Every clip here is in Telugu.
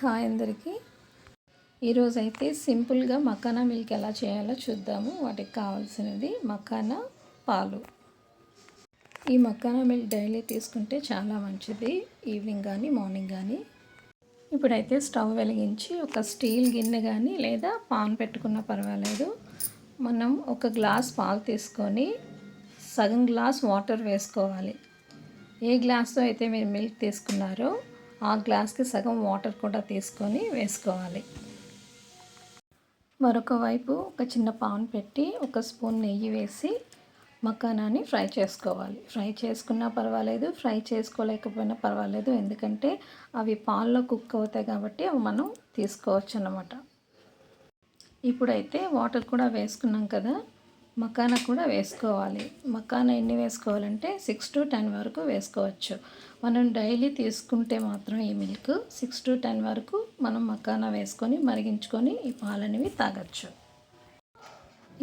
హాయ్ అందరికీ. ఈరోజైతే సింపుల్గా మకానా మిల్క్ ఎలా చేయాలో చూద్దాము. వాటికి కావాల్సినది మకానా, పాలు. ఈ మకానా మిల్క్ డైలీ తీసుకుంటే చాలా మంచిది, ఈవినింగ్ కానీ మార్నింగ్ కానీ. ఇప్పుడైతే స్టవ్ వెలిగించి ఒక స్టీల్ గిన్నె కానీ లేదా పాన్ పెట్టుకున్నా పర్వాలేదు. మనం ఒక గ్లాస్ పాలు తీసుకొని సగం గ్లాస్ వాటర్ వేసుకోవాలి. ఏ గ్లాస్తో అయితే మీరు మిల్క్ తీసుకున్నారో ఆ గ్లాస్కి సగం వాటర్ కూడా తీసుకొని వేసుకోవాలి. మరొక వైపు ఒక చిన్న పాన్ పెట్టి ఒక స్పూన్ నెయ్యి వేసి మకానాని ఫ్రై చేసుకోవాలి. ఫ్రై చేసుకున్నా పర్వాలేదు, ఫ్రై చేసుకోలేకపోయినా పర్వాలేదు, ఎందుకంటే అవి పాల్లో కుక్ అవుతాయి కాబట్టి అవి మనం తీసుకోవచ్చు అన్నమాట. ఇప్పుడైతే వాటర్ కూడా వేసుకున్నాం కదా, మకానా కూడా వేసుకోవాలి. మకానా ఎన్ని వేసుకోవాలంటే 6 to 10 వరకు వేసుకోవచ్చు. మనం డైలీ తీసుకుంటే మాత్రం ఈ మిల్క్ 6 to 10 వరకు మనం మకానా వేసుకొని మరిగించుకొని ఈ పాలనేవి తాగొచ్చు.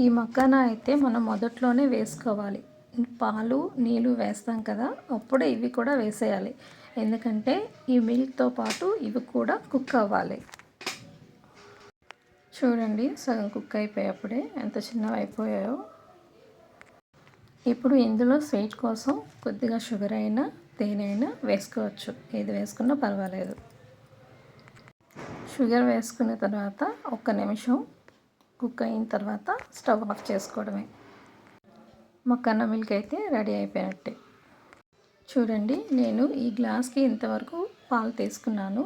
ఈ మకానా అయితే మనం మొదట్లోనే వేసుకోవాలి. పాలు నీళ్ళు వేస్తాం కదా, అప్పుడే ఇవి కూడా వేసేయాలి. ఎందుకంటే ఈ మిల్క్తో పాటు ఇవి కూడా కుక్ అవ్వాలి. చూడండి, సగం కుక్ అయిపోయేప్పుడే ఎంత చిన్నవి అయిపోయాయో. ఇప్పుడు ఇందులో స్వీట్ కోసం కొద్దిగా షుగర్ అయినా తేనె అయినా వేసుకోవచ్చు, ఏది వేసుకున్నా పర్వాలేదు. షుగర్ వేసుకున్న తర్వాత 1 నిమిషం కుక్ అయిన తర్వాత స్టవ్ ఆఫ్ చేసుకోవడమే. మకానా మిల్క్ అయితే రెడీ అయిపోయినట్టే. చూడండి, నేను ఈ గ్లాస్కి ఇంతవరకు పాలు తీసుకున్నాను,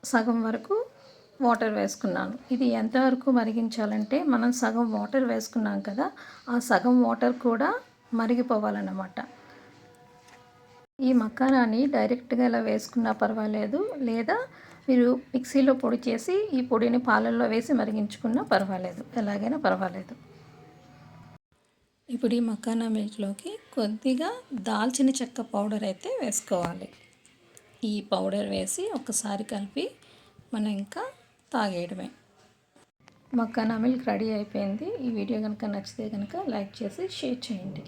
సగం వరకు వాటర్ వేసుకున్నాను. ఇది ఎంతవరకు మరిగించాలంటే మనం సగం వాటర్ వేసుకున్నాం కదా, ఆ సగం వాటర్ కూడా మరిగిపోవాలన్నమాట. ఈ మకానాని డైరెక్ట్గా ఇలా వేసుకున్నా పర్వాలేదు, లేదా మీరు మిక్సీలో పొడి చేసి ఈ పొడిని పాలల్లో వేసి మరిగించుకున్నా పర్వాలేదు, ఎలాగైనా పర్వాలేదు. ఇప్పుడు ఈ మకానా మిల్క్లోకి కొద్దిగా దాల్చిన చెక్క పౌడర్ అయితే వేసుకోవాలి. ఈ పౌడర్ వేసి ఒకసారి కలిపి మనం ఇంకా తాగేయడమే. మకానా మిల్క్ రెడీ అయిపోయింది. ఈ వీడియో కనుక నచ్చితే కనుక లైక్ చేసి షేర్ చేయండి.